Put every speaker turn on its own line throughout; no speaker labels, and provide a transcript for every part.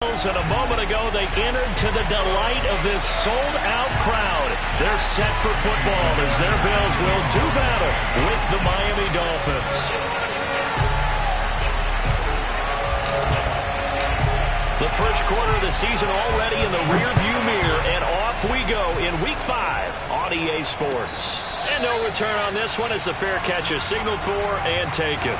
And a moment ago, they entered to the delight of this sold-out crowd. They're set for football as their Bills will do battle with the Miami Dolphins. The first quarter of the season already in the rearview mirror, and off we go in Week 5 on EA Sports. And no return on this one as the fair catch is signaled for and taken.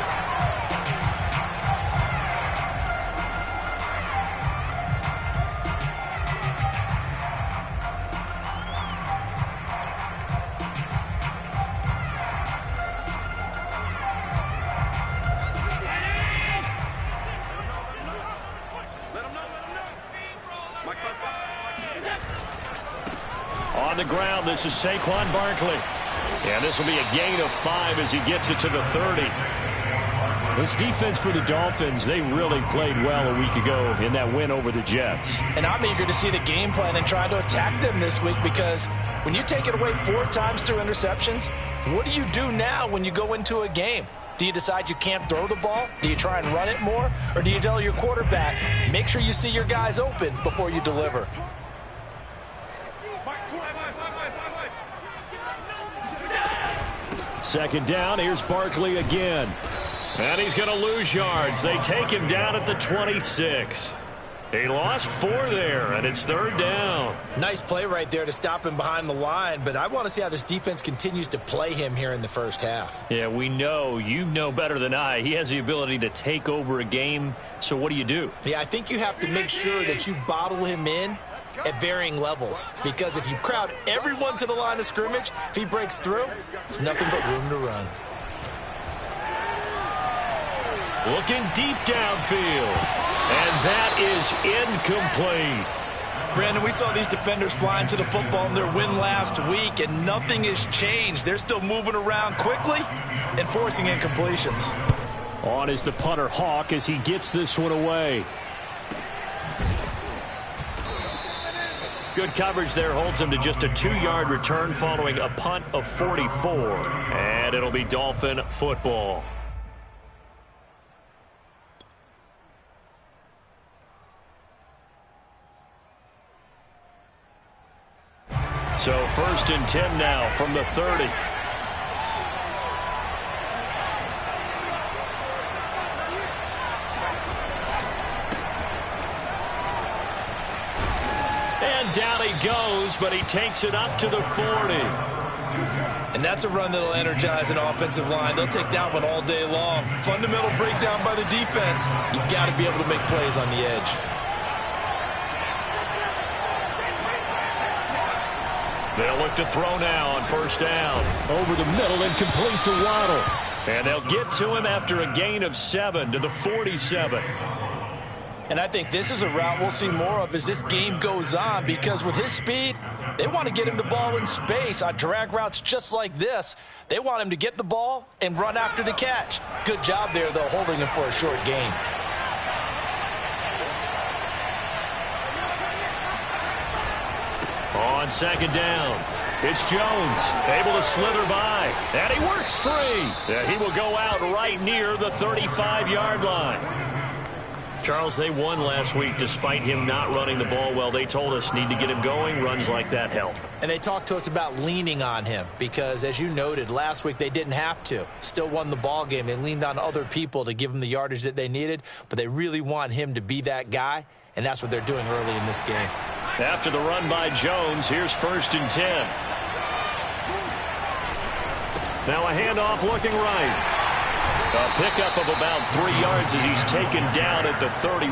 On the ground, this is Saquon Barkley. And this will be a gain of 5 as he gets it to the 30. This defense for the Dolphins, they really played well a week ago in that win over the Jets.
And I'm eager to see the game plan and try to attack them this week, because when you take it away 4 times through interceptions, what do you do now when you go into a game? Do you decide you can't throw the ball? Do you try and run it more? Or do you tell your quarterback, make sure you see your guys open before you deliver?
Second down, here's Barkley again. And he's going to lose yards. They take him down at the 26. He lost 4 there, and it's 3rd down.
Nice play right there to stop him behind the line, but I want to see how this defense continues to play him here in the first half.
Yeah, we know. You know better than I. He has the ability to take over a game, so what do?
Yeah, I think you have to make sure that you bottle him in at varying levels, because if you crowd everyone to the line of scrimmage, if he breaks through, there's nothing but room to run.
Looking deep downfield, and that is incomplete.
Brandon, we saw these defenders flying to the football in their win last week, and nothing has changed. They're still moving around quickly and forcing incompletions.
On is the punter Hawk as he gets this one away. Good coverage there holds him to just a 2-yard return following a punt of 44. And it'll be Dolphin football. So 1st and 10 now from the 30. And down he goes, but he takes it up to the 40.
And that's a run that'll energize an offensive line. They'll take that one all day long. Fundamental breakdown by the defense. You've got to be able to make plays on the edge.
They'll look to throw now on 1st down. Over the middle and complete to Waddle. And they'll get to him after a gain of 7 to the 47.
And I think this is a route we'll see more of as this game goes on, because with his speed, they want to get him the ball in space on drag routes just like this. They want him to get the ball and run after the catch. Good job there, though, holding him for a short gain.
On 2nd down, it's Jones, able to slither by, and he works free. He will go out right near the 35-yard line. Charles, they won last week despite him not running the ball well. They told us need to get him going. Runs like that help.
And they talked to us about leaning on him because, as you noted, last week they didn't have to. Still won the ball game. They leaned on other people to give them the yardage that they needed, but they really want him to be that guy, and that's what they're doing early in this game.
After the run by Jones, here's 1st and 10. Now a handoff looking right. A pickup of about 3 yards as he's taken down at the 31.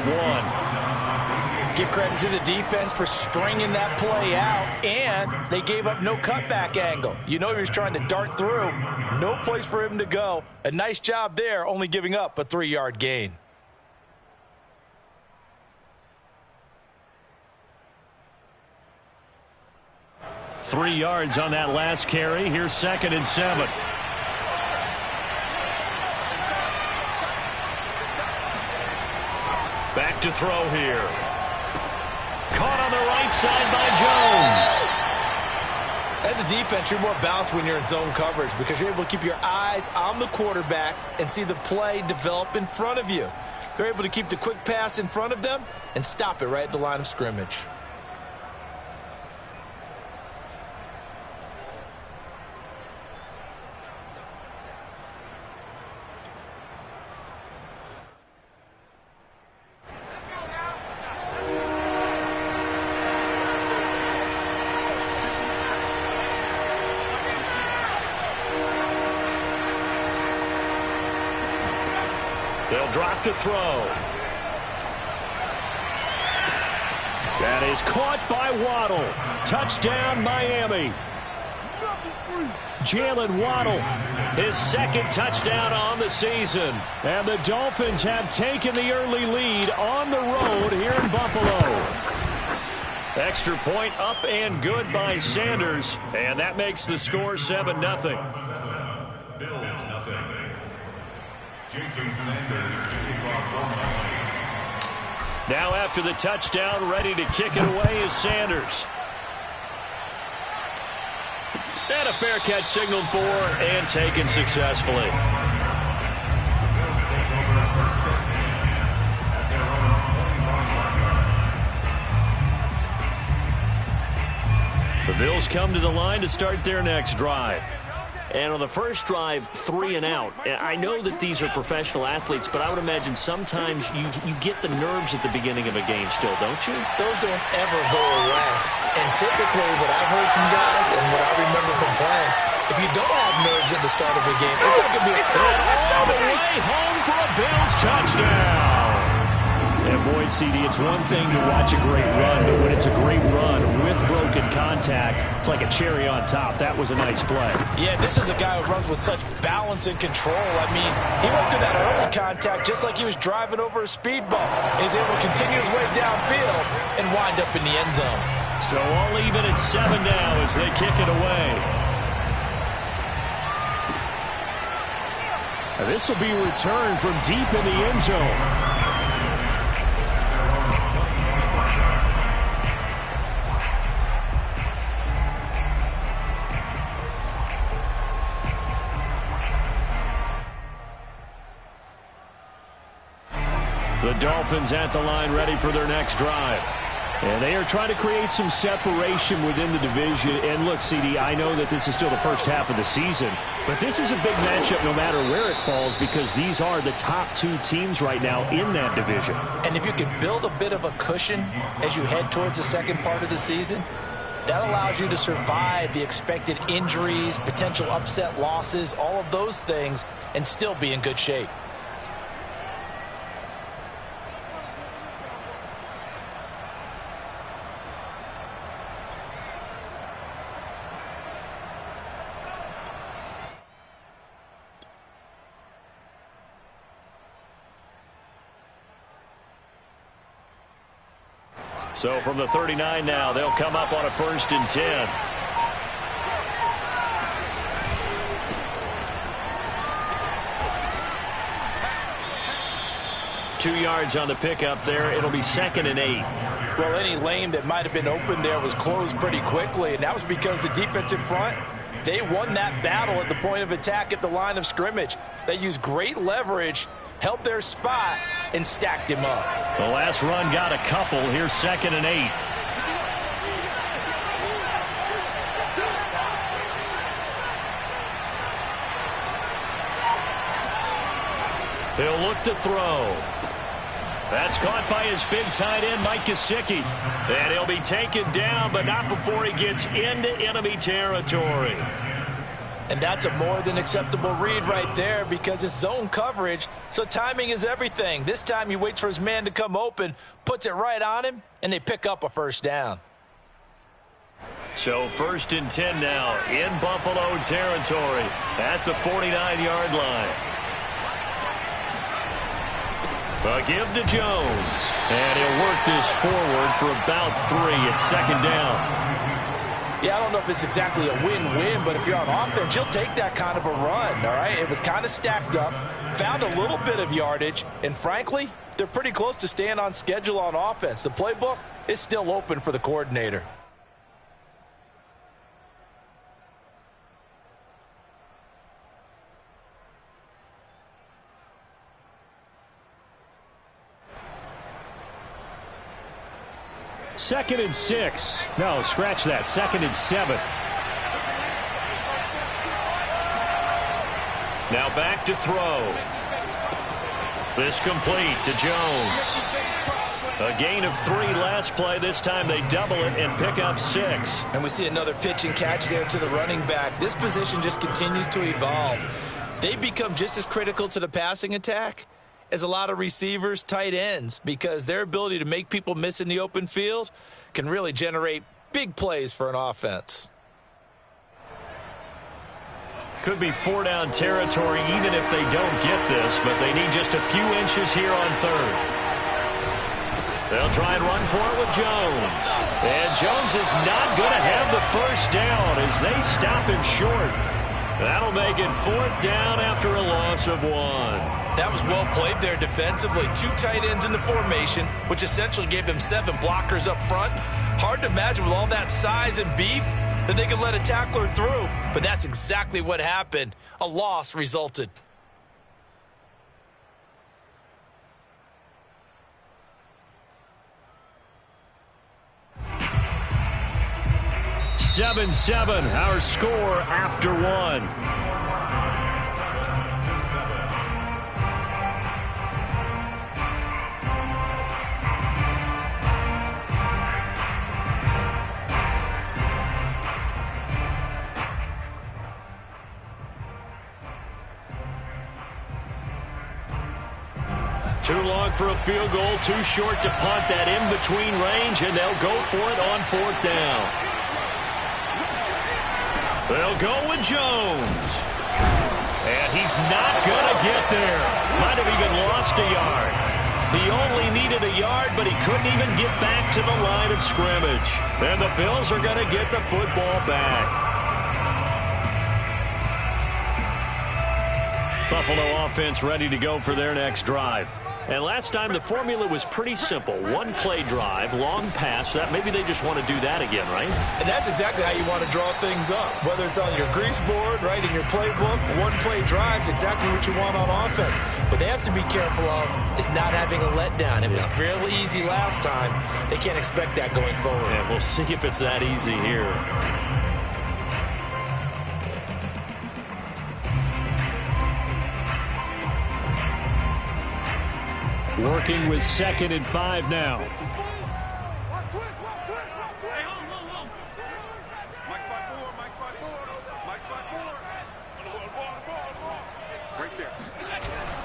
Give credit to the defense for stringing that play out, and they gave up no cutback angle. You know he was trying to dart through. No place for him to go. A nice job there, only giving up a 3-yard gain.
Three yards on that last carry. Here's 2nd and 7. Back to throw here. Caught on the right side by Jones.
As a defense, you're more balanced when you're in zone coverage because you're able to keep your eyes on the quarterback and see the play develop in front of you. They're able to keep the quick pass in front of them and stop it right at the line of scrimmage.
They'll drop to throw. That is caught by Waddle. Touchdown, Miami. Jalen Waddle, his second touchdown on the season. And the Dolphins have taken the early lead on the road here in Buffalo. Extra point up and good by Sanders. And that makes the score 7-0. Bills nothing. Jason Sanders. Now after the touchdown, ready to kick it away is Sanders. And a fair catch signaled for and taken successfully. The Bills come to the line to start their next drive. And on the first drive, 3 and out. I know that these are professional athletes, but I would imagine sometimes you get the nerves at the beginning of a game still, don't you?
Those don't ever go away. And typically what I've heard from guys and what I remember from playing, if you don't have nerves at the start of a game, it's not going to be a good.
All the way home for a Bills touchdown. And boy, CD, it's one thing to watch a great run, but when it's a great run with broken contact, it's like a cherry on top. That was a nice play.
Yeah, this is a guy who runs with such balance and control. I mean, he went through that early contact just like he was driving over a speed bump. He's able to continue his way downfield and wind up in the end zone.
So all even at 7 now as they kick it away. And this will be returned from deep in the end zone. The Dolphins at the line ready for their next drive. And they are trying to create some separation within the division. And look, CD, I know that this is still the first half of the season, but this is a big matchup no matter where it falls because these are the top 2 teams right now in that division.
And if you can build a bit of a cushion as you head towards the second part of the season, that allows you to survive the expected injuries, potential upset losses, all of those things, and still be in good shape.
So from the 39 now, they'll come up on a 1st and 10. Two yards on the pickup there. It'll be 2nd and 8.
Well, any lane that might have been open there was closed pretty quickly, and that was because the defensive front, they won that battle at the point of attack at the line of scrimmage. They used great leverage, held their spot, and stacked him up.
The last run got a couple. Here's 2nd and 8. He'll look to throw. That's caught by his big tight end, Mike Gesicki. And he'll be taken down, but not before he gets into enemy territory.
And that's a more than acceptable read right there because it's zone coverage, so timing is everything. This time he waits for his man to come open, puts it right on him, and they pick up a 1st down.
So 1st and 10 now in Buffalo territory at the 49-yard line. A give to Jones. And he'll work this forward for about 3 at 2nd down.
Yeah, I don't know if it's exactly a win-win, but if you're on offense, you'll take that kind of a run, all right? It was kind of stacked up, found a little bit of yardage, and frankly, they're pretty close to staying on schedule on offense. The playbook is still open for the coordinator.
2nd and 6. No, scratch that. 2nd and 7. Now back to throw. This complete to Jones. A gain of 3 last play. This time they double it and pick up 6.
And we see another pitch and catch there to the running back. This position just continues to evolve. They become just as critical to the passing attack as a lot of receivers, tight ends, because their ability to make people miss in the open field can really generate big plays for an offense.
Could be 4-down territory even if they don't get this, but they need just a few inches here on 3rd. They'll try and run for it with Jones. And Jones is not going to have the first down as they stop him short. That'll make it 4th down after a loss of 1.
That was well played there defensively. 2 tight ends in the formation, which essentially gave them 7 blockers up front. Hard to imagine with all that size and beef that they could let a tackler through. But that's exactly what happened. A loss resulted.
Seven, our score after 1. Too long for a field goal, too short to punt. That in-between range, and they'll go for it on 4th down. They'll go with Jones. And he's not going to get there. Might have even lost a yard. He only needed a yard, but he couldn't even get back to the line of scrimmage. And the Bills are going to get the football back. Buffalo offense ready to go for their next drive. And last time the formula was pretty simple. 1-play drive, long pass. That maybe they just want to do that again, right?
And that's exactly how you want to draw things up. Whether it's on your grease board, right, in your playbook, 1-play drives exactly what you want on offense. But they have to be careful of is not having a letdown. It was fairly easy last time. They can't expect that going forward.
And we'll see if it's that easy here. Working with 2nd and 5 now.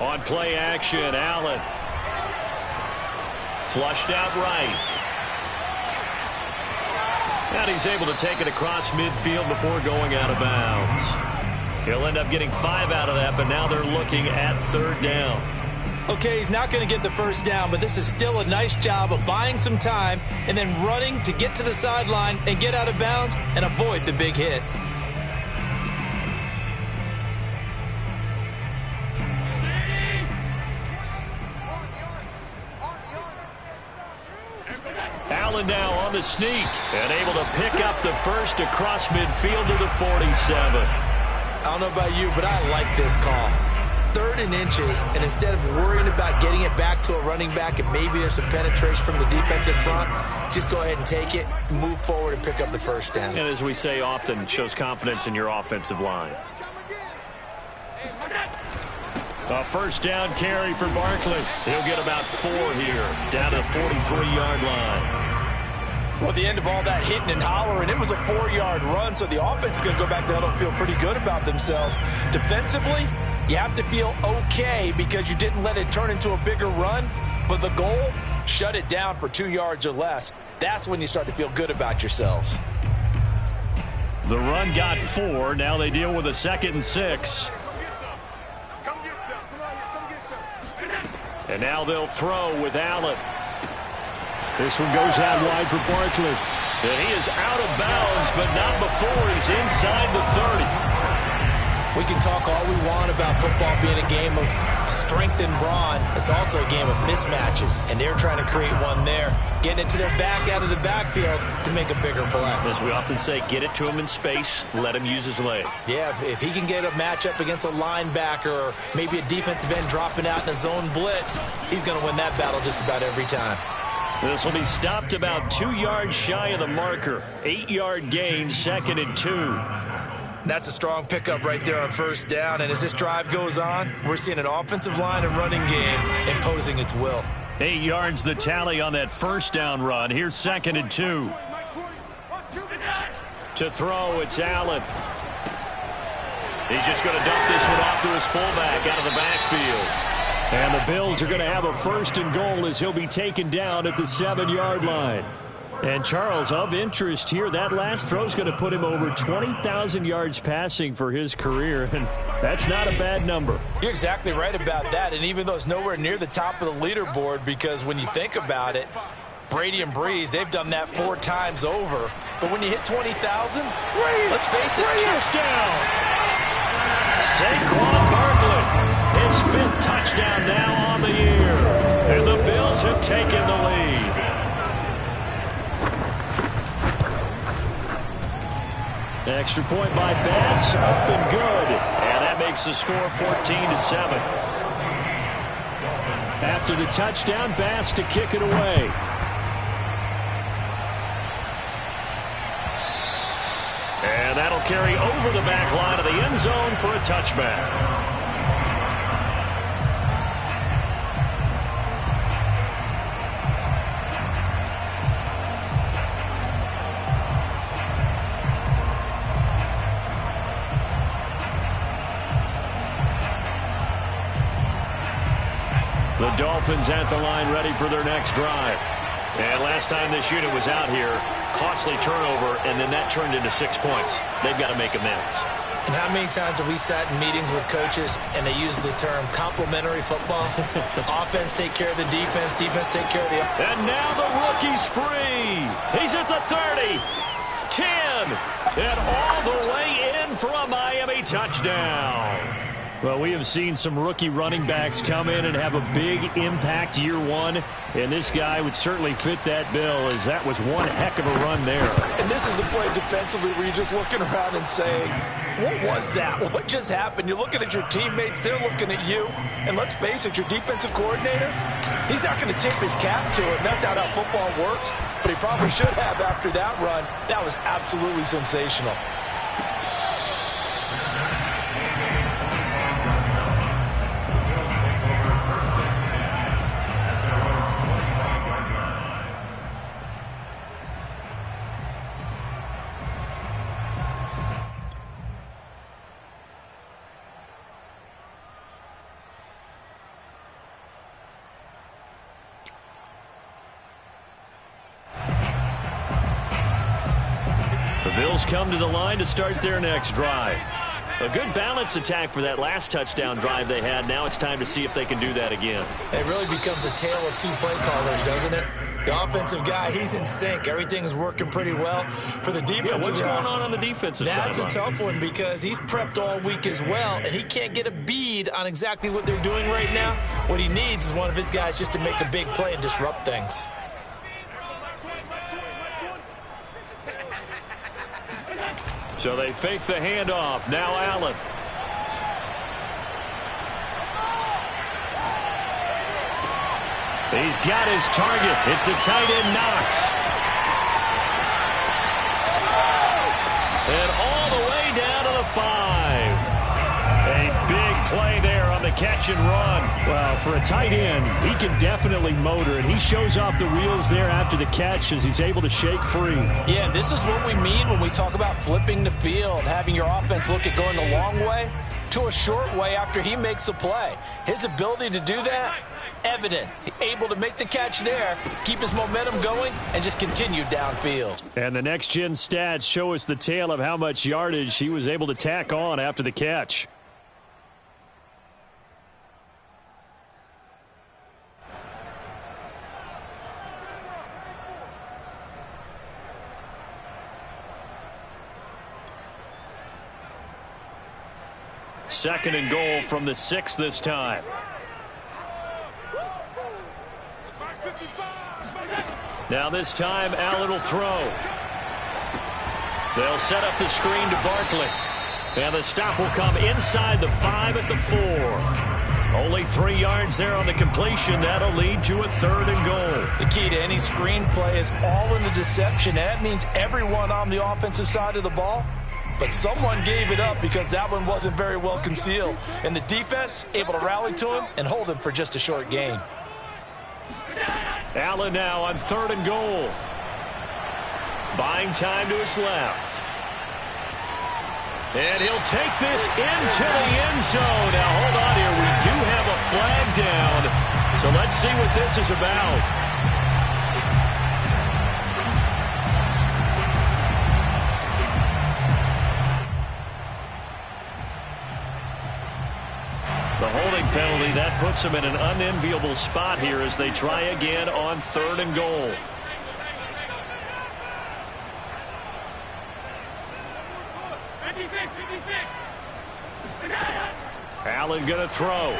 On play action, Allen. Flushed out right. And he's able to take it across midfield before going out of bounds. He'll end up getting 5 out of that, but now they're looking at 3rd down.
Okay, he's not going to get the first down, but this is still a nice job of buying some time and then running to get to the sideline and get out of bounds and avoid the big hit.
Allen now on the sneak and able to pick up the first across midfield to the 47.
I don't know about you, but I like this call. 3rd and inches, and instead of worrying about getting it back to a running back and maybe there's some penetration from the defensive front, just go ahead and take it, move forward, and pick up the first down.
And as we say often, shows confidence in your offensive line. A first down carry for Barkley. He'll get about 4 here, down to the 43-yard line.
Well, the end of all that hitting and hollering, it was a 4-yard run, so the offense is going to go back there and feel pretty good about themselves. Defensively, you have to feel okay because you didn't let it turn into a bigger run, but the goal, shut it down for 2 yards or less. That's when you start to feel good about yourselves.
The run got 4. Now they deal with a 2nd and 6. And now they'll throw with Allen. This one goes out wide for Barkley. And he is out of bounds, but not before he's inside the 30.
We can talk all we want about football being a game of strength and brawn. It's also a game of mismatches, and they're trying to create one there, getting it to their back out of the backfield to make a bigger play.
As we often say, get it to him in space, let him use his leg.
Yeah, if he can get a matchup against a linebacker or maybe a defensive end dropping out in a zone blitz, he's going to win that battle just about every time.
This will be stopped about 2 yards shy of the marker. 8-yard gain, 2nd and 2.
That's a strong pickup right there on first down. And as this drive goes on, we're seeing an offensive line and running game imposing its will.
8 yards the tally on that first down run. Here's 2nd and 2. To throw, it's Allen. He's just going to dump this one off to his fullback out of the backfield. And the Bills are going to have a 1st and goal as he'll be taken down at the 7-yard line. And Charles, of interest here, that last throw is going to put him over 20,000 yards passing for his career, and that's not a bad number.
You're exactly right about that, and even though it's nowhere near the top of the leaderboard, because when you think about it, Brady and Breeze, they've done that 4 times over. But when you hit 20,000, let's face it,
touchdown! Saquon Barkley. His 5th touchdown now on the year. And the Bills have taken the lead. Extra point by Bass, up and good. And that makes the score 14-7. After the touchdown, Bass to kick it away. And that'll carry over the back line of the end zone for a touchback. The Dolphins at the line ready for their next drive. And last time this unit was out here, costly turnover, and then that turned into 6 points. They've got to make amends.
And how many times have we sat in meetings with coaches and they use the term complementary football? Offense take care of the defense, defense take care of the offense.
And now the rookie's free. He's at the 30, 10, and all the way in for a Miami touchdown. Well, we have seen some rookie running backs come in and have a big impact year one, and this guy would certainly fit that bill, as that was one heck of a run there.
And this is a play defensively where you're just looking around and saying, what was that? What just happened? You're looking at your teammates, they're looking at you, and let's face it, your defensive coordinator, he's not going to tip his cap to it. That's not how football works, but he probably should have after that run. That was absolutely sensational.
Bills come to the line to start their next drive. A good balance attack for that last touchdown drive they had. Now it's time to see if they can do that again.
It really becomes a tale of 2 play callers, doesn't it? The offensive guy, he's in sync. Everything's working pretty well. For the defensive
what's going on the defensive side?
That's a tough one because he's prepped all week as well, and he can't get a bead on exactly what they're doing right now. What he needs is one of his guys just to make a big play and disrupt things.
So they fake the handoff. Now Allen. He's got his target. It's the tight end Knox. And all the way down to the 5. A big play there on the catch and run. Well, for a tight end, he can definitely motor, and he shows off the wheels there after the catch as he's able to shake free.
Yeah, this is what we mean when we talk about flipping the field, having your offense look at going the long way to a short way after he makes a play. His ability to do that, evident. Able to make the catch there, keep his momentum going, and just continue downfield.
And the next-gen stats show us the tale of how much yardage he was able to tack on after the catch. Second and goal from the 6 this time. Now this time, Allen will throw. They'll set up the screen to Barkley. And the stop will come inside the 5 at the 4. Only 3 yards there on the completion. That'll lead to a 3rd and goal.
The key to any screenplay is all in the deception. That means everyone on the offensive side of the ball. But someone gave it up because that one wasn't very well concealed. And the defense able to rally to him and hold him for just a short gain.
Allen now on 3rd and goal. Buying time to his left. And he'll take this into the end zone. Now, hold on here. We do have a flag down. So let's see what this is about. The holding penalty, that puts them in an unenviable spot here as they try again on 3rd and goal. Allen going to throw.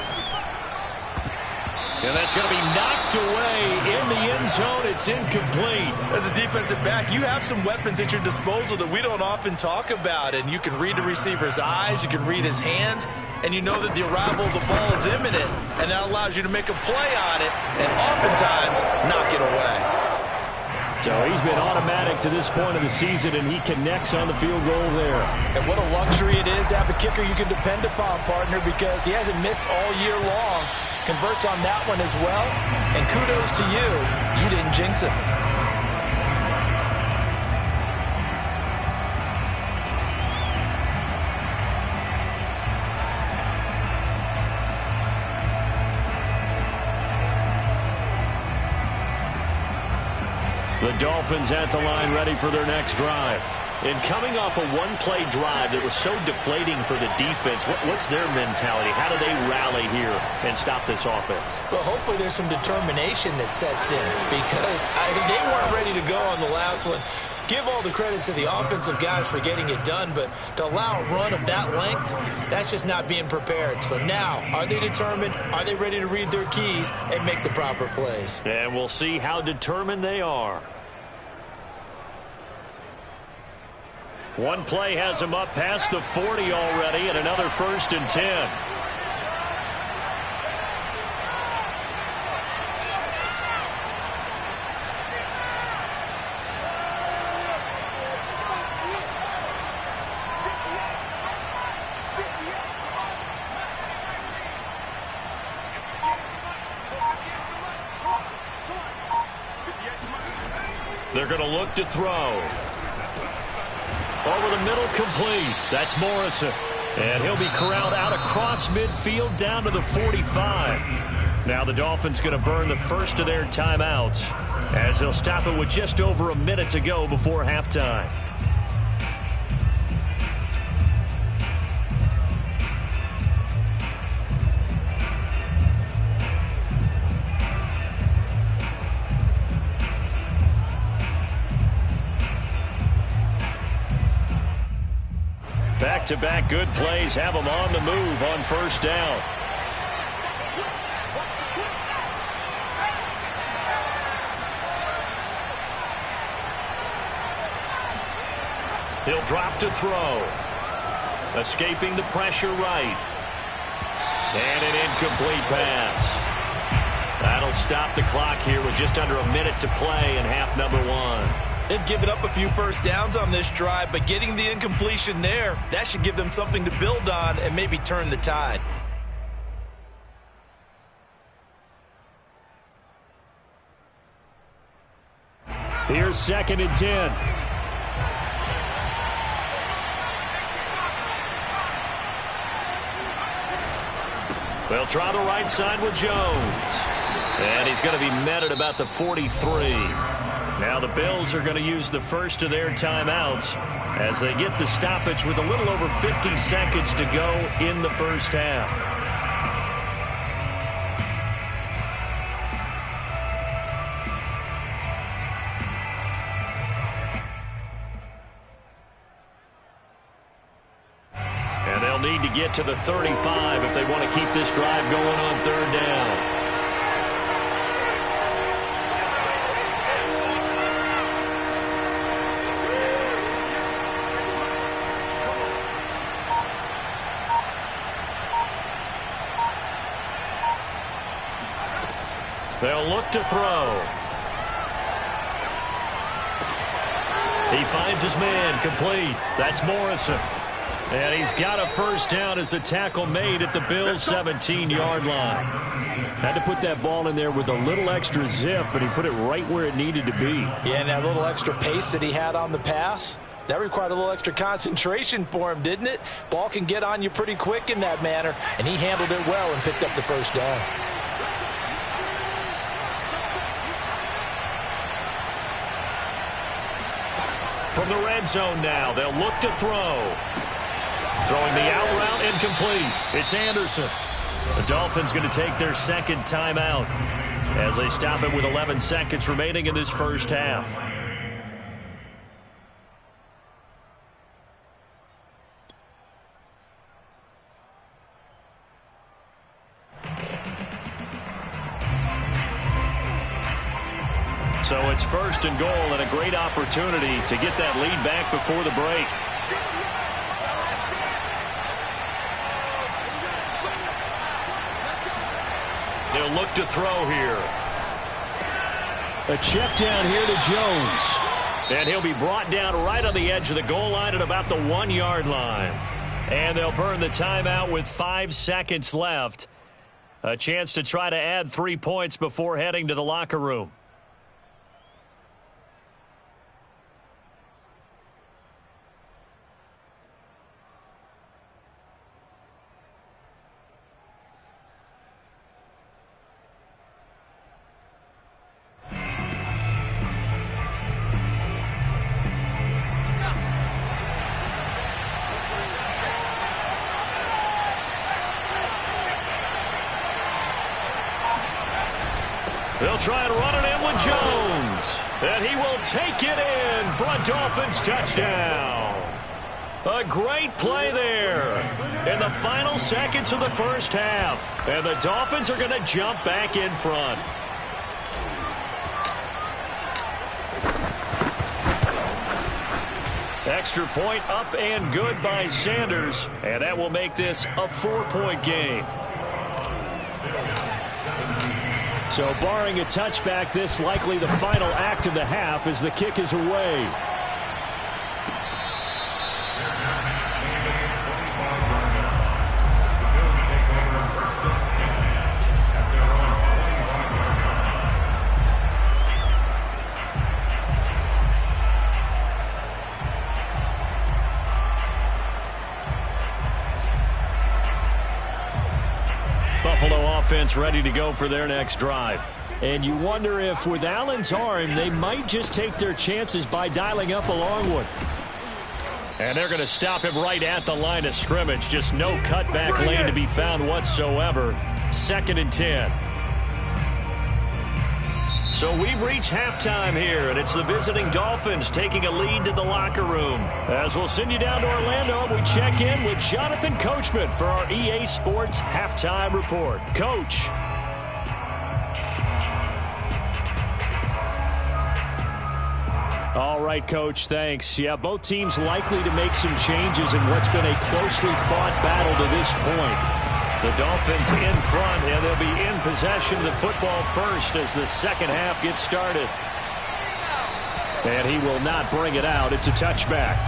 And that's going to be knocked away in the end zone. It's incomplete.
As a defensive back, you have some weapons at your disposal that we don't often talk about. And you can read the receiver's eyes, you can read his hands, and you know that the arrival of the ball is imminent. And that allows you to make a play on it and oftentimes knock it away.
So he's been automatic to this point of the season, and he connects on the field goal there.
And what a luxury it is to have a kicker you can depend upon, partner, because he hasn't missed all year long. Converts on that one as well. And kudos to you. You didn't jinx it.
The Dolphins at the line ready for their next drive. And coming off a one-play drive that was so deflating for the defense, what's their mentality? How do they rally here and stop this offense?
Well, hopefully there's some determination that sets in because they weren't ready to go on the last one. Give all the credit to the offensive guys for getting it done, but to allow a run of that length, that's just not being prepared. So now, are they determined? Are they ready to read their keys and make the proper plays?
And we'll see how determined they are. One play has him up past the 40 already, and another 1st and 10. They're going to look to throw. Over the middle, complete. That's Morrison. And he'll be corralled out across midfield down to the 45. Now the Dolphins going to burn the first of their timeouts as they'll stop it with just over a minute to go before halftime. Back-to-back good plays have them on the move on 1st down. He'll drop to throw. Escaping the pressure right. And an incomplete pass. That'll stop the clock here with just under a minute to play in half number 1.
They've given up a few first downs on this drive, but getting the incompletion there, that should give them something to build on and maybe turn the tide.
Here's 2nd and 10. They'll try the right side with Jones. And he's going to be met at about the 43. Now the Bills are going to use the first of their timeouts as they get the stoppage with a little over 50 seconds to go in the first half. And they'll need to get to the 35 if they want to keep this drive going on 3rd down. They'll look to throw. He finds his man complete. That's Morrison. And he's got a first down as the tackle made at the Bills' 17-yard line. Had to put that ball in there with a little extra zip, but he put it right where it needed to be.
Yeah, and that little extra pace that he had on the pass, that required a little extra concentration for him, didn't it? Ball can get on you pretty quick in that manner, and he handled it well and picked up the first down.
From the red zone now, they'll look to throw. Throwing the out route incomplete. It's Anderson. The Dolphins going to take their second timeout as they stop it with 11 seconds remaining in this first half. So it's first and goal and a great opportunity to get that lead back before the break. They'll look to throw here. A check down here to Jones. And he'll be brought down right on the edge of the goal line at about the 1-yard line. And they'll burn the timeout with 5 seconds left. A chance to try to add 3 points before heading to the locker room. They'll try and run it in with Jones. And he will take it in for a Dolphins touchdown. A great play there in the final seconds of the first half. And the Dolphins are going to jump back in front. Extra point up and good by Sanders. And that will make this a 4-point game. So barring a touchback, this likely the final act of the half as the kick is away. Buffalo offense ready to go for their next drive. And you wonder if with Allen's arm, they might just take their chances by dialing up a long one. And they're going to stop him right at the line of scrimmage. Just no cutback lane to be found whatsoever. 2nd and 10. So we've reached halftime here, and it's the visiting Dolphins taking a lead to the locker room. As we'll send you down to Orlando, we check in with Jonathan Coachman for our EA Sports Halftime Report. Coach. All right, Coach, thanks. Yeah, both teams likely to make some changes in what's been a closely fought battle to this point. The Dolphins in front, and they'll be in possession of the football first as the second half gets started. And he will not bring it out. It's a touchback.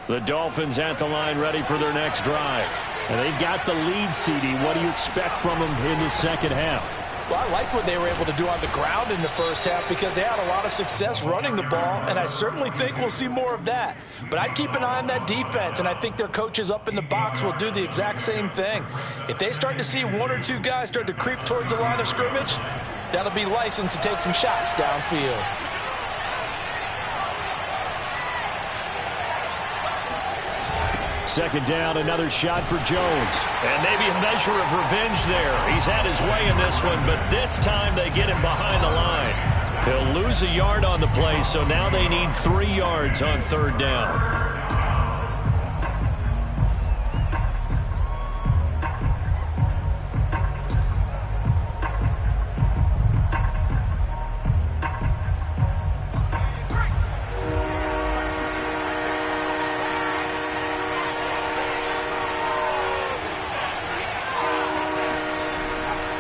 The Dolphins at the line ready for their next drive. And they've got the lead, CD. What do you expect from them in the second half?
Well, I like what they were able to do on the ground in the first half because they had a lot of success running the ball, and I certainly think we'll see more of that. But I'd keep an eye on that defense, and I think their coaches up in the box will do the exact same thing. If they start to see 1 or 2 guys start to creep towards the line of scrimmage, that'll be licensed to take some shots downfield.
Second down, another shot for Jones. And maybe a measure of revenge there. He's had his way in this one, but this time they get him behind the line. He'll lose a yard on the play, so now they need 3 yards on 3rd down.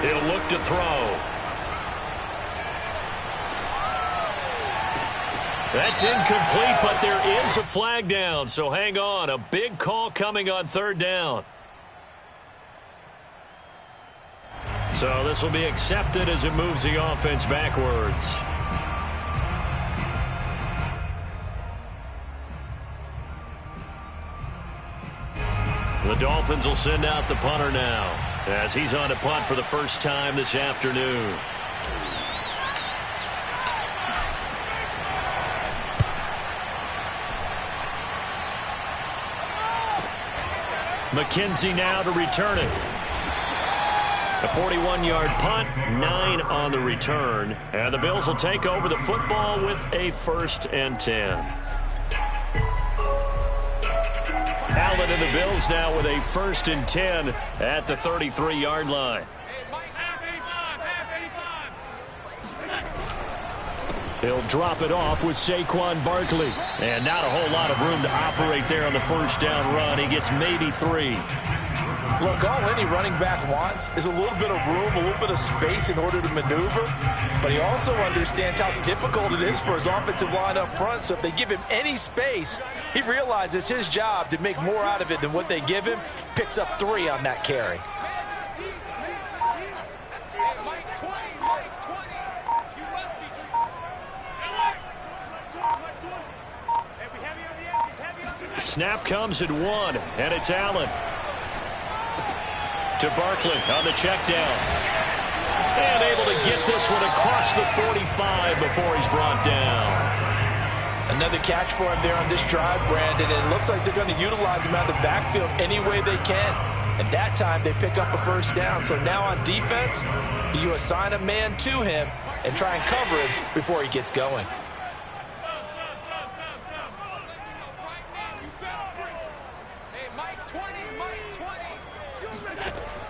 He'll look to throw. That's incomplete, but there is a flag down, so hang on. A big call coming on third down. So this will be accepted as it moves the offense backwards. The Dolphins will send out the punter now as he's on to punt for the first time this afternoon. McKenzie now to return it. A 41-yard punt, 9 on the return. And the Bills will take over the football with a 1st and 10. Allen and the Bills now with a 1st and 10 at the 33-yard line. He'll drop it off with Saquon Barkley. And not a whole lot of room to operate there on the first down run. He gets maybe 3.
Look, all any running back wants is a little bit of room, a little bit of space in order to maneuver. But he also understands how difficult it is for his offensive line up front. So if they give him any space, he realizes his job to make more out of it than what they give him. Picks up 3 on that carry.
Snap comes at 1, and it's Allen. To Barkley on the check down. And able to get this one across the 45 before he's brought down.
Another catch for him there on this drive, Brandon. And it looks like they're going to utilize him out of the backfield any way they can. And that time they pick up a 1st down. So now on defense, do you assign a man to him and try and cover him before he gets going?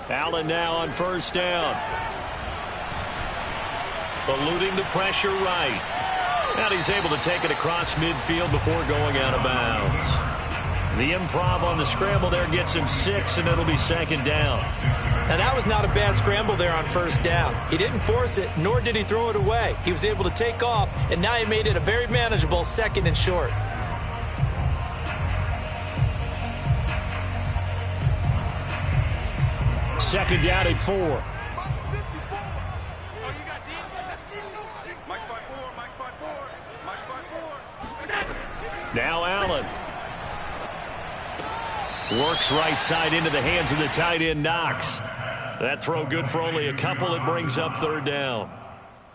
Allen now on 1st down. Eluding the pressure right. And he's able to take it across midfield before going out of bounds. The improv on the scramble there gets him 6, and it'll be 2nd down.
Now that was not a bad scramble there on 1st down. He didn't force it, nor did he throw it away. He was able to take off, and now he made it a very manageable 2nd and short.
Second down at 4. Now Allen. Works right side into the hands of the tight end, Knox. That throw good for only a couple. It brings up 3rd down.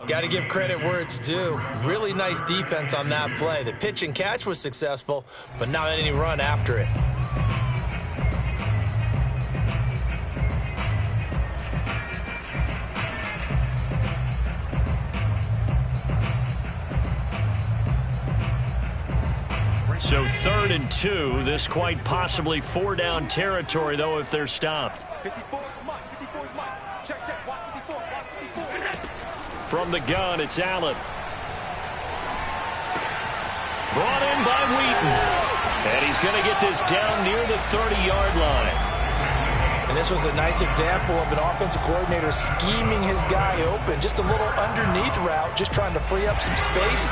Got to give credit where it's due. Really nice defense on that play. The pitch and catch was successful, but not any run after it.
So 3rd and 2. This quite possibly 4-down territory, though, if they're stopped. From the gun, it's Allen. Brought in by Wheaton. And he's going to get this down near the 30-yard line.
And this was a nice example of an offensive coordinator scheming his guy open. Just a little underneath route, just trying to free up some space.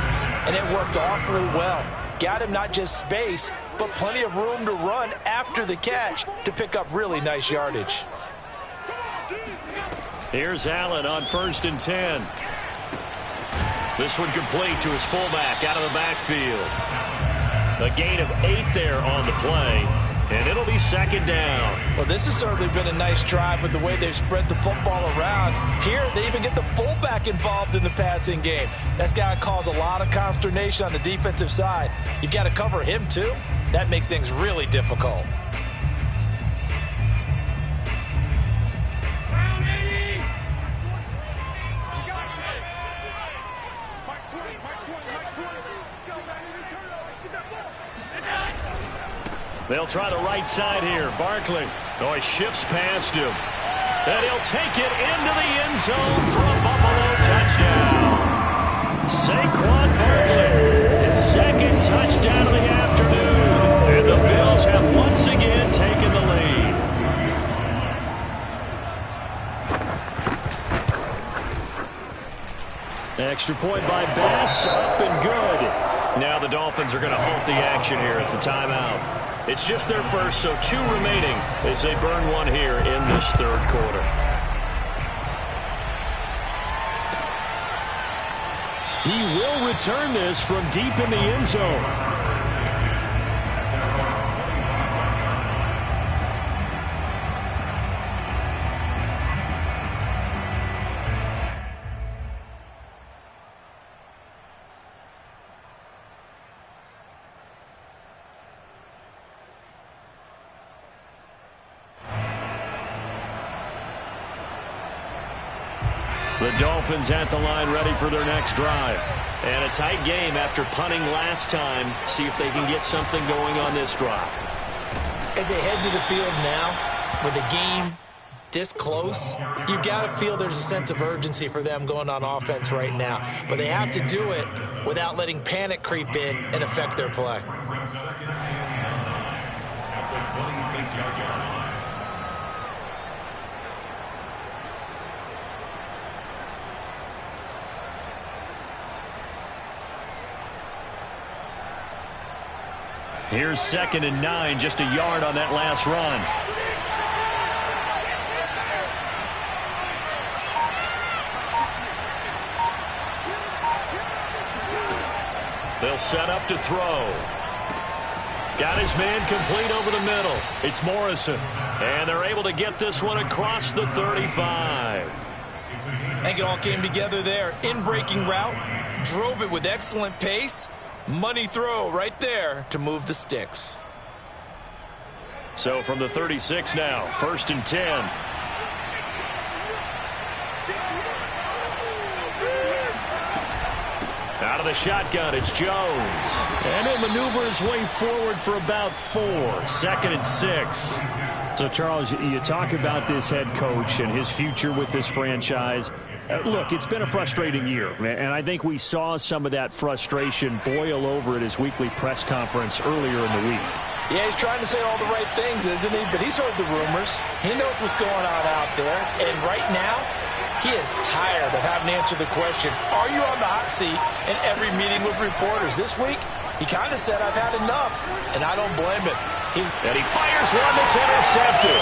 And it worked awfully well. Got him not just space, but plenty of room to run after the catch to pick up really nice yardage.
Here's Allen on 1st and 10. This one complete to his fullback out of the backfield. A gain of 8 there on the play, and it'll be 2nd down.
Well, this has certainly been a nice drive with the way they've spread the football around. Here, they even get the fullback involved in the passing game. That's got to cause a lot of consternation on the defensive side. You've got to cover him, too. That makes things really difficult.
They'll try the right side here. Barkley. Oh, he shifts past him. And he'll take it into the end zone for a Buffalo touchdown. Saquon Barkley, his 2nd touchdown of the afternoon. And the Bills have once again taken the lead. Extra point by Bass, up and good. Now the Dolphins are going to halt the action here. It's a timeout. It's just their first, so 2 remaining as they burn one here in this third quarter. He will return this from deep in the end zone. The Dolphins at the line ready for their next drive. And a tight game after punting last time. See if they can get something going on this drive.
As they head to the field now, with the game this close, you've got to feel there's a sense of urgency for them going on offense right now. But they have to do it without letting panic creep in and affect their play.
Here's 2nd and 9, just a yard on that last run. They'll set up to throw. Got his man complete over the middle. It's Morrison. And they're able to get this one across the 35.
I think it all came together there. In-breaking route, drove it with excellent pace. Money throw right there to move the sticks.
So from the 36 now, 1st and 10. Out of the shotgun, it's Jones. And he'll maneuver his way forward for about 4. 2nd and 6. So, Charles, you talk about this head coach and his future with this franchise. Look, it's been a frustrating year, and I think we saw some of that frustration boil over at his weekly press conference earlier in the week.
Yeah, he's trying to say all the right things, isn't he? But he's heard the rumors. He knows what's going on out there. And right now, he is tired of having to answer the question, are you on the hot seat in every meeting with reporters? This week, he kind of said, I've had enough, and I don't blame him.
And he fires one that's intercepted.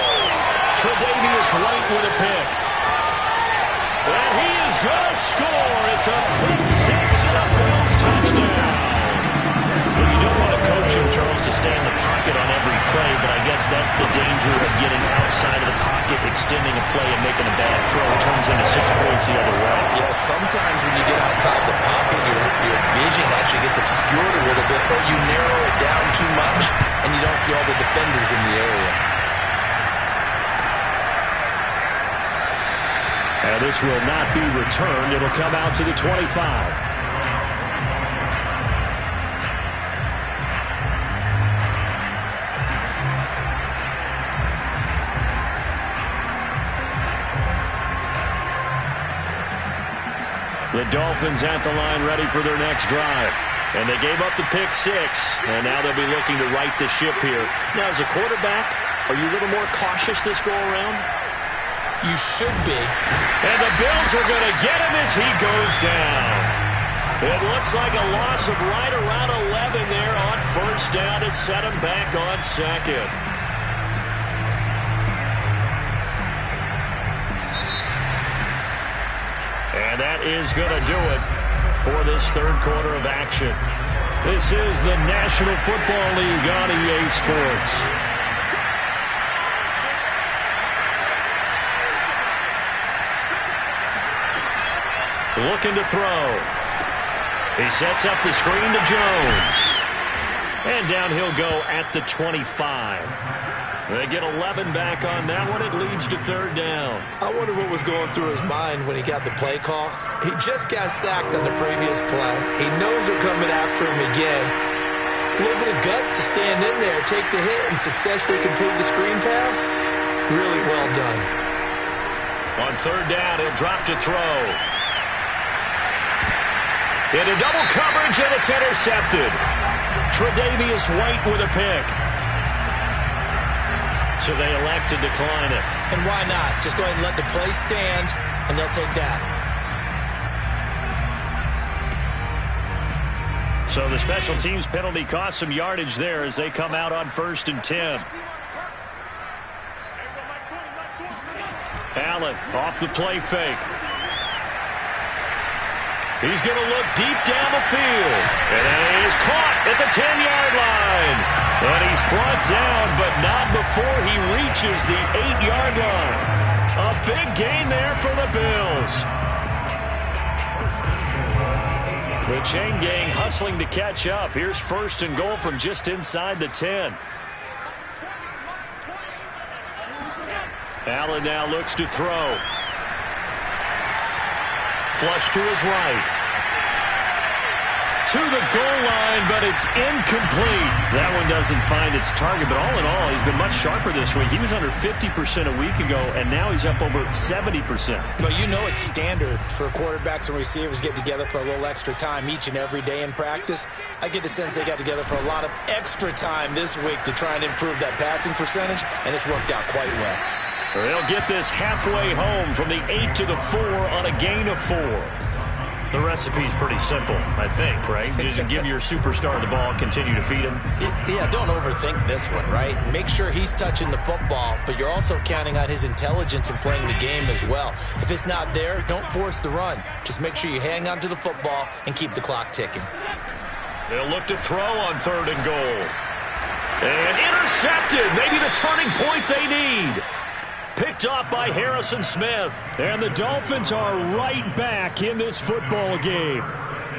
Tre'Davious White with a pick. And he is going to score. It's a pick 6 and a Bills touchdown. Well, you don't want a coach in Charles to stay in the pocket on every play, but I guess that's the danger of getting outside of the pocket, extending a play and making a bad throw. It turns into 6 points the other way.
Yeah, sometimes when you get outside the pocket, your vision actually gets obscured a little bit, or you narrow it down too much, and you don't see all the defenders in the area.
And this will not be returned. It'll come out to the 25. The Dolphins at the line ready for their next drive. And they gave up the pick 6, and now they'll be looking to right the ship here. Now, as a quarterback, are you a little more cautious this go-around?
You should be.
And the Bills are going to get him as he goes down. It looks like a loss of right around 11 there on 1st down to set him back on 2nd. And that is going to do it for this third quarter of action. This is the National Football League on EA Sports. Looking to throw. He sets up the screen to Jones. And down he'll go at the 25. They get 11 back on that one. It leads to 3rd down.
I wonder what was going through his mind when he got the play call. He just got sacked on the previous play. He knows they're coming after him again. A little bit of guts to stand in there, take the hit, and successfully complete the screen pass. Really well done.
On 3rd down, he'll drop to throw. Into double coverage, and it's intercepted. Tre'Davious White with a pick. So they elect to decline it.
And why not? Just go ahead and let the play stand, and they'll take that.
So the special teams penalty cost some yardage there as they come out on 1st and 10. Allen off the play fake. He's going to look deep down the field. And he is caught at the 10-yard line. And he's brought down, but not before he reaches the 8-yard line. A big gain there for the Bills. The chain gang hustling to catch up. Here's 1st and goal from just inside the 10. Allen now looks to throw. Flush to his right. To the goal line, but it's incomplete. That one doesn't find its target, but all in all, he's been much sharper this week. He was under 50% a week ago, and now he's up over 70%.
But you know it's standard for quarterbacks and receivers get together for a little extra time each and every day in practice. I get the sense they got together for a lot of extra time this week to try and improve that passing percentage, and it's worked out quite well.
They'll get this halfway home from the 8 to the 4 on a gain of 4. The recipe's pretty simple, I think, right? Just give your superstar the ball, continue to feed him.
Yeah, don't overthink this one, right? Make sure he's touching the football, but you're also counting on his intelligence in playing the game as well. If it's not there, don't force the run. Just make sure you hang on to the football and keep the clock ticking.
They'll look to throw on 3rd and goal. And intercepted, maybe the turning point they need. Picked off by Harrison Smith. And the Dolphins are right back in this football game.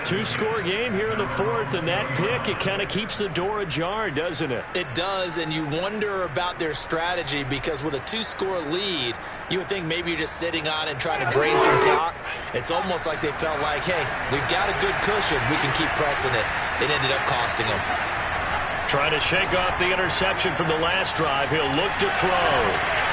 2-score game here in the 4th, and that pick, it kind of keeps the door ajar, doesn't it?
It does, and you wonder about their strategy because with a 2-score lead, you would think maybe you're just sitting on and trying to drain some clock. It's almost like they felt like, hey, we've got a good cushion. We can keep pressing it. It ended up costing them.
Trying to shake off the interception from the last drive. He'll look to throw.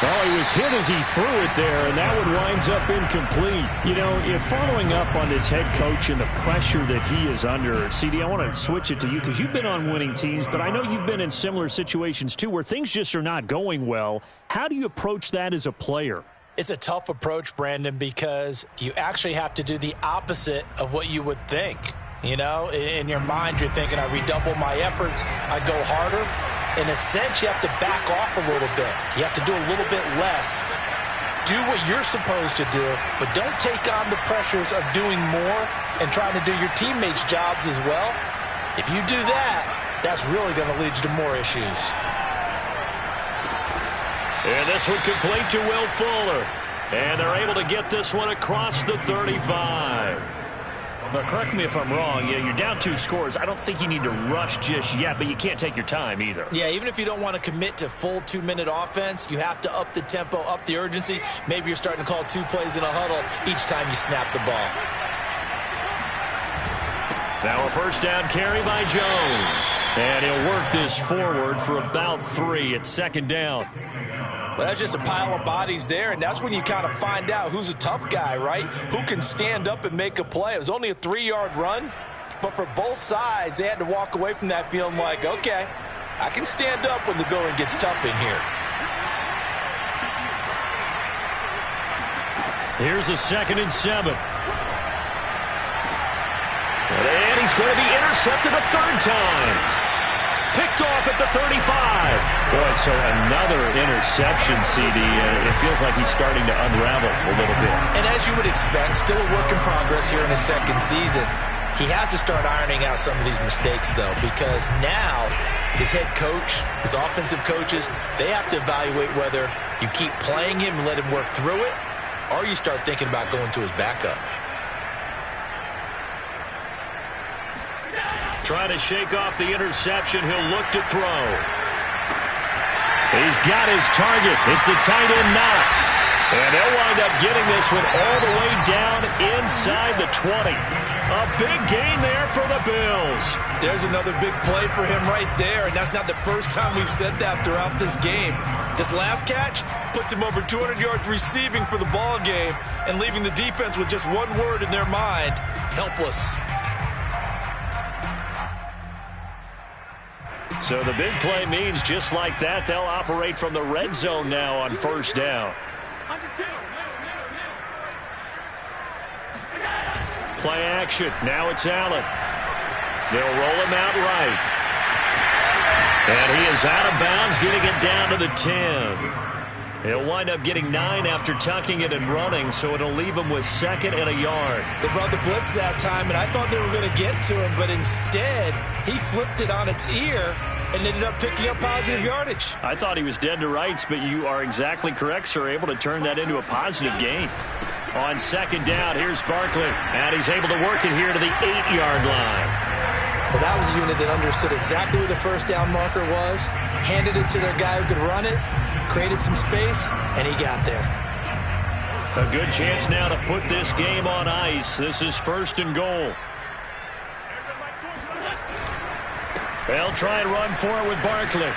Well, he was hit as he threw it there, and that one winds up incomplete. You know, if following up on this head coach and the pressure that he is under, CD, I want to switch it to you because you've been on winning teams, but I know you've been in similar situations too where things just are not going well. How do you approach that as a player?
It's a tough approach, Brandon, because you actually have to do the opposite of what you would think. You know, in your mind, you're thinking, I redouble my efforts, I go harder. In a sense, you have to back off a little bit. You have to do a little bit less. Do what you're supposed to do, but don't take on the pressures of doing more and trying to do your teammates' jobs as well. If you do that, that's really going to lead you to more issues.
And this one complete to Will Fuller. And they're able to get this one across the 35. But correct me if I'm wrong, you're down 2 scores. I don't think you need to rush just yet, but you can't take your time either.
Yeah, even if you don't want to commit to full 2-minute offense, you have to up the tempo, up the urgency. Maybe you're starting to call 2 plays in a huddle each time you snap the ball.
Now a 1st down carry by Jones. And he'll work this forward for about 3 at 2nd down.
Well, that's just a pile of bodies there, and that's when you kind of find out who's a tough guy, right? Who can stand up and make a play. It was only a 3-yard run, but for both sides, they had to walk away from that feeling like, okay, I can stand up when the going gets tough in here.
Here's a 2nd and 7. And he's going to be intercepted a 3rd time. Picked off at the 35. Boy, so another interception, CD. It feels like he's starting to unravel a little bit.
And as you would expect, still a work in progress here in his 2nd season. He has to start ironing out some of these mistakes, though, because now his head coach, his offensive coaches, they have to evaluate whether you keep playing him and let him work through it, or you start thinking about going to his backup.
Trying to shake off the interception. He'll look to throw. He's got his target. It's the tight end Knox. And they'll wind up getting this one all the way down inside the 20. A big gain there for the Bills.
There's another big play for him right there, and that's not the first time we've said that throughout this game. This last catch puts him over 200 yards receiving for the ball game and leaving the defense with just one word in their mind, helpless.
So the big play means just like that, they'll operate from the red zone now on 1st down. Play action. Now it's Allen. They'll roll him out right. And he is out of bounds, getting it down to the 10. He'll wind up getting 9 after tucking it and running, so it'll leave him with 2nd and a yard.
They brought the blitz that time, and I thought they were going to get to him, but instead he flipped it on its ear and ended up picking up positive yardage.
I thought he was dead to rights, but you are exactly correct, sir. Able to turn that into a positive gain.
On 2nd down, here's Barkley, and he's able to work it here to the 8-yard line.
Well, that was a unit that understood exactly where the first down marker was, handed it to their guy who could run it, created some space, and he got there.
A good chance now to put this game on ice. This is 1st and goal. They'll try and run for it with Barkley.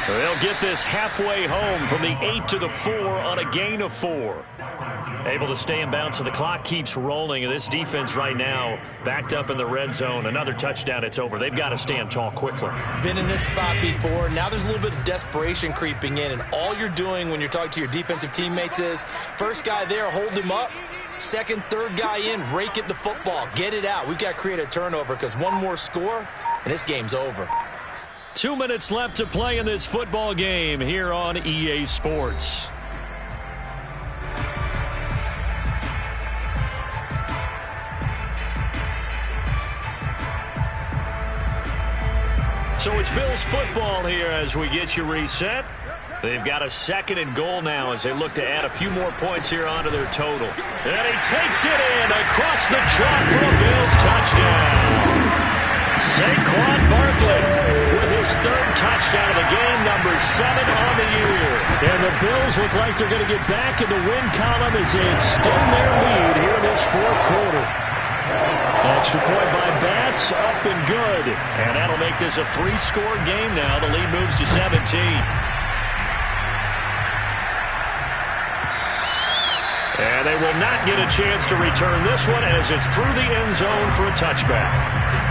They'll get this halfway home from the 8 to the 4 on a gain of 4. Able to stay in bounds, so the clock keeps rolling. And this defense right now backed up in the red zone. Another touchdown, it's over. They've got to stand tall quickly.
Been in this spot before. Now there's a little bit of desperation creeping in. And all you're doing when you're talking to your defensive teammates is, first guy there, hold him up. Second, third guy in, rake at the football. Get it out. We've got to create a turnover because one more score, and this game's over.
2 minutes left to play in this football game here on EA Sports. So it's Bills football here as we get you reset. They've got a 2nd and goal now as they look to add a few more points here onto their total. And he takes it in across the chalk for a Bills touchdown. Saquon Barkley with his 3rd touchdown of the game, number 7 on the year.
And the Bills look like they're going to get back in the win column as they extend their lead here in this 4th quarter. Extra point by Bass, up and good.
And that'll make this a 3-score game now. The lead moves to 17. And they will not get a chance to return this one as it's through the end zone for a touchback.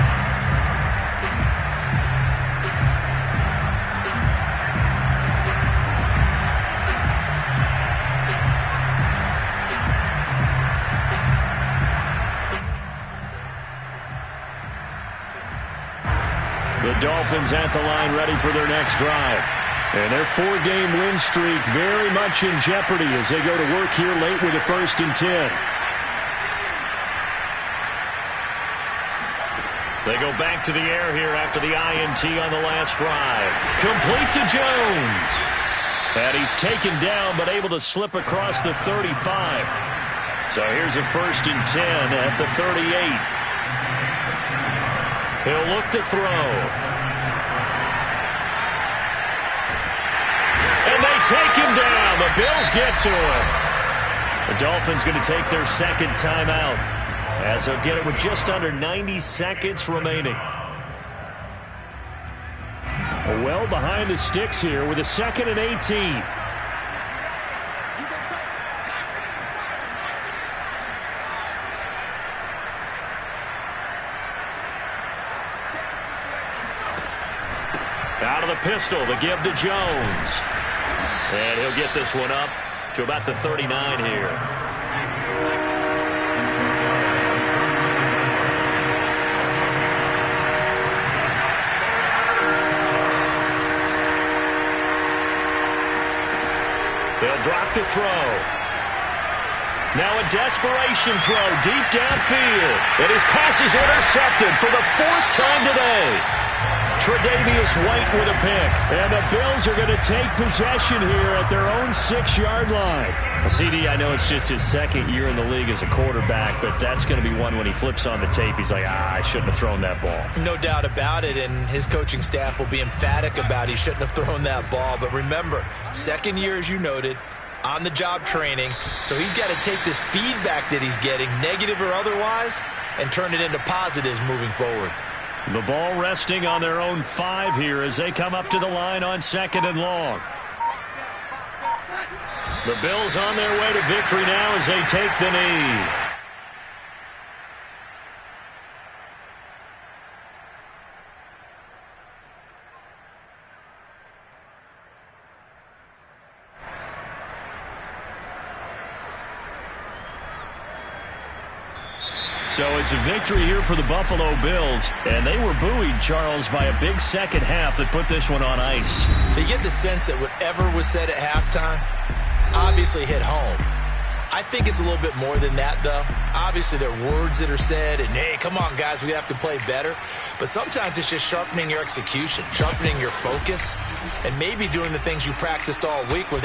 The Dolphins at the line ready for their next drive.
And their 4-game win streak very much in jeopardy as they go to work here late with a 1st and 10.
They go back to the air here after the INT on the last drive. Complete to Jones. And he's taken down but able to slip across the 35. So here's a 1st and 10 at the 38. He'll look to throw. And they take him down. The Bills get to him. The Dolphins going to take their 2nd timeout as they'll get it with just under 90 seconds remaining.
Well behind the sticks here with a 2nd and 18.
Out of the pistol, the give to Jones. And he'll get this one up to about the 39 here. They'll drop to throw. Now a desperation throw deep downfield. And his pass is intercepted for the 4th time today. Tre'Davious White with a pick.
And the Bills are going to take possession here at their own 6-yard line.
CD, I know it's just his 2nd year in the league as a quarterback, but that's going to be one when he flips on the tape. He's like, I shouldn't have thrown that ball.
No doubt about it, and his coaching staff will be emphatic about he shouldn't have thrown that ball. But remember, 2nd year, as you noted, on-the-job training. So he's got to take this feedback that he's getting, negative or otherwise, and turn it into positives moving forward.
The ball resting on their own 5 here as they come up to the line on 2nd and long. The Bills on their way to victory now as they take the knee. So it's a victory here for the Buffalo Bills, and they were buoyed, Charles, by a big second half that put this one on ice.
So you get the sense that whatever was said at halftime obviously hit home. I think it's a little bit more than that, though. Obviously, there are words that are said, and, hey, come on, guys, we have to play better. But sometimes it's just sharpening your execution, sharpening your focus, and maybe doing the things you practiced all week with